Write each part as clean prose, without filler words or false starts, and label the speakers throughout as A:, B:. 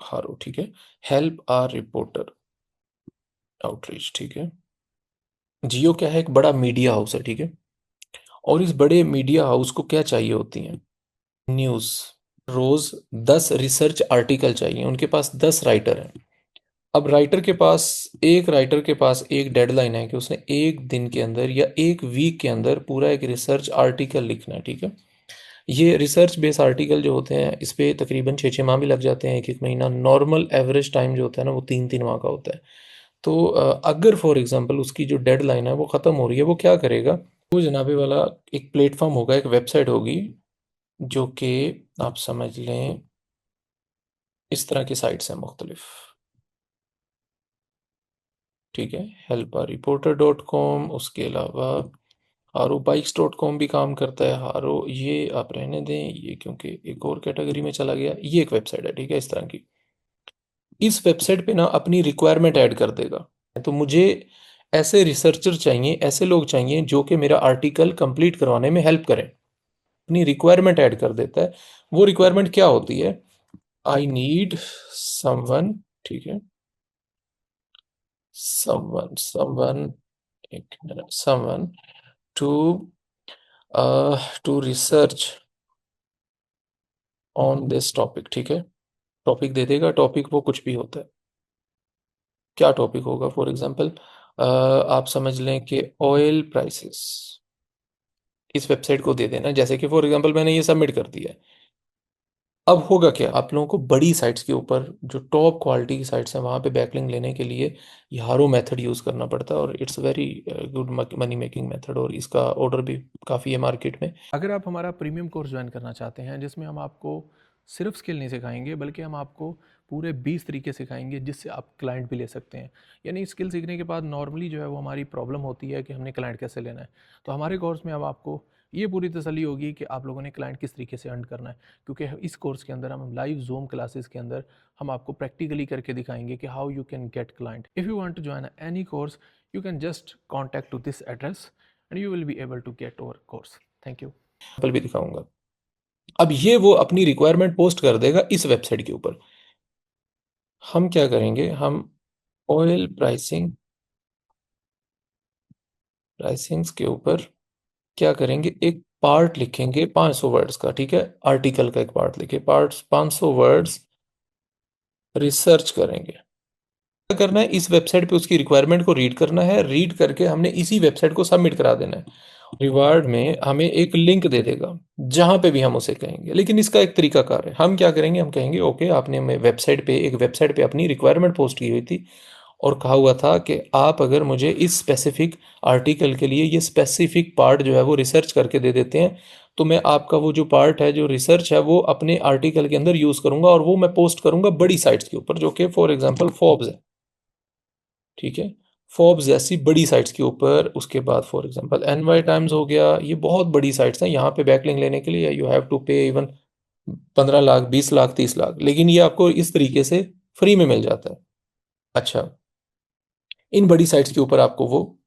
A: हारो, ठीक है। हेल्प आर रिपोर्टर आउटरीच, ठीक है। जियो क्या है, एक बड़ा मीडिया हाउस है, ठीक है। और इस बड़े मीडिया हाउस को क्या चाहिए होती है, न्यूज़। रोज 10 रिसर्च आर्टिकल चाहिए, उनके पास 10 राइटर हैं। अब राइटर के पास एक डेडलाइन है कि उसने एक दिन के अंदर या एक वीक के अंदर पूरा एक रिसर्च आर्टिकल लिखना है, ठीक है। ये रिसर्च बेस आर्टिकल जो होते हैं इस पे तकरीबन 6-6 माह भी लग जाते हैं, एक एक महीना। नॉर्मल एवरेज टाइम जो होता है ना वो 3-3 माह का होता है। तो अगर फॉर एग्जांपल उसकी जो डेडलाइन है वो ख़त्म हो रही है, वो क्या करेगा, वो जनाबे वाला एक प्लेटफॉर्म होगा, एक वेबसाइट होगी, जो कि आप समझ लें इस तरह की साइट्स हैं मुख्तलिफ, ठीक है। helparreporter.com, उसके अलावा haroBikes.com भी काम करता है। हारो ये आप रहने दें, ये क्योंकि एक और कैटेगरी में चला गया। ये एक वेबसाइट है, ठीक है, इस तरह की। इस वेबसाइट पे ना अपनी रिक्वायरमेंट ऐड कर देगा। तो मुझे ऐसे रिसर्चर चाहिए, ऐसे लोग चाहिए जो कि मेरा आर्टिकल कंप्लीट करवाने में हेल्प करें। अपनी रिक्वायरमेंट ऐड कर देता है। वो रिक्वायरमेंट क्या होती है, आई नीड समवन, ठीक है, समवन समवन एक minute, someone to to research on this topic, ठीक है। टॉपिक दे देगा, टॉपिक वो कुछ भी होता है। क्या टॉपिक होगा, फॉर एग्जांपल आप समझ लें कि ऑयल प्राइसेस, इस वेबसाइट को दे देना। जैसे कि फॉर एग्जांपल मैंने ये सबमिट कर दिया है। अब होगा क्या, आप लोगों को बड़ी साइट्स के ऊपर जो टॉप क्वालिटी की साइट्स हैं वहाँ पे बैकलिंक लेने के लिए ये हारो मेथड यूज़ करना पड़ता है, और it's very good money making method, और इसका ऑर्डर भी काफ़ी है मार्केट में। अगर आप हमारा प्रीमियम कोर्स ज्वाइन करना चाहते हैं जिसमें हम आपको सिर्फ स्किल नहीं सिखाएंगे बल्कि हम आपको पूरे 20 तरीके सिखाएंगे जिससे आप क्लाइंट भी ले सकते हैं। यानी स्किल सीखने के बाद नॉर्मली जो है वो हमारी प्रॉब्लम होती है कि हमने क्लाइंट कैसे लेना है। तो हमारे कोर्स में अब आपको ये पूरी तसल्ली होगी कि आप लोगों ने क्लाइंट किस तरीके से अर्न करना है, क्योंकि इस कोर्स के अंदर हम लाइव जूम क्लासेस के अंदर हम आपको प्रैक्टिकली करके दिखाएंगे कि how you can get client. If you want to join any course you can just contact to this address and you will be able to get over course. Thank you. भी दिखाऊंगा। अब ये वो अपनी requirement post कर देगा इस website के ऊपर। हम क्या करेंगे, हम ऑयल प्राइसिंग्स के ऊपर क्या करेंगे, एक पार्ट लिखेंगे 500 वर्ड्स का, ठीक है। आर्टिकल का एक पार्ट लिखे, पार्ट्स 500 वर्ड्स रिसर्च करेंगे। क्या करना है, इस वेबसाइट पे उसकी रिक्वायरमेंट को रीड करना है। रीड करके हमने इसी वेबसाइट को सबमिट करा देना है। रिवार्ड में हमें एक लिंक दे देगा जहां पे भी हम उसे कहेंगे। लेकिन इसका एक तरीका कार है, हम क्या करेंगे, हम कहेंगे ओके आपने हमें वेबसाइट पे अपनी रिक्वायरमेंट पोस्ट की हुई थी और कहा हुआ था कि आप अगर मुझे इस स्पेसिफिक आर्टिकल के लिए ये स्पेसिफिक पार्ट जो है वो रिसर्च करके दे देते हैं, तो मैं आपका वो जो पार्ट है, जो रिसर्च है, वो अपने आर्टिकल के अंदर यूज़ करूंगा और वो मैं पोस्ट करूंगा बड़ी साइट्स के ऊपर, जो कि फॉर एग्जांपल फोर्ब्स है, ठीक है। फोर्ब्स जैसी बड़ी साइट्स के ऊपर। उसके बाद फॉर एग्जांपल एनवाई टाइम्स हो गया, ये बहुत बड़ी साइट्स हैं। यहाँ पे बैकलिंक लेने के लिए यू हैव टू पे इवन 15 लाख, 20 लाख, 30 लाख, लेकिन ये आपको इस तरीके से फ्री में मिल जाता है। अच्छा, इन बड़ी साइट्स के ऊपर आपको वो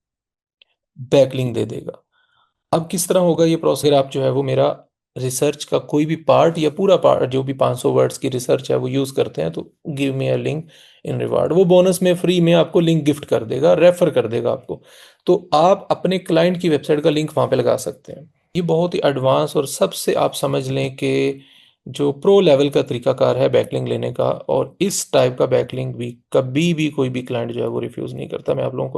A: बैकलिंक दे देगा। अब किस तरह होगा ये प्रोसेस, आप जो है वो मेरा रिसर्च का कोई भी पार्ट या पूरा पार्ट जो भी 500 वर्ड्स की रिसर्च है वो यूज़ करते हैं, तो give me a link in reward, वो बोनस में फ्री में आपको लिंक गिफ्ट कर देगा, रेफर कर देगा आपको। तो आप अपने क्लाइंट की वेबसाइट का लिंक वहाँ पे लगा सकते हैं। ये बहुत ही एडवांस और सबसे आप समझ लें कि जो प्रो लेवल का तरीकाकार है बैकलिंक लेने का, और इस टाइप का बैकलिंक भी कभी भी कोई भी क्लाइंट जो है वो रिफ्यूज़ नहीं करता। मैं आप लोगों को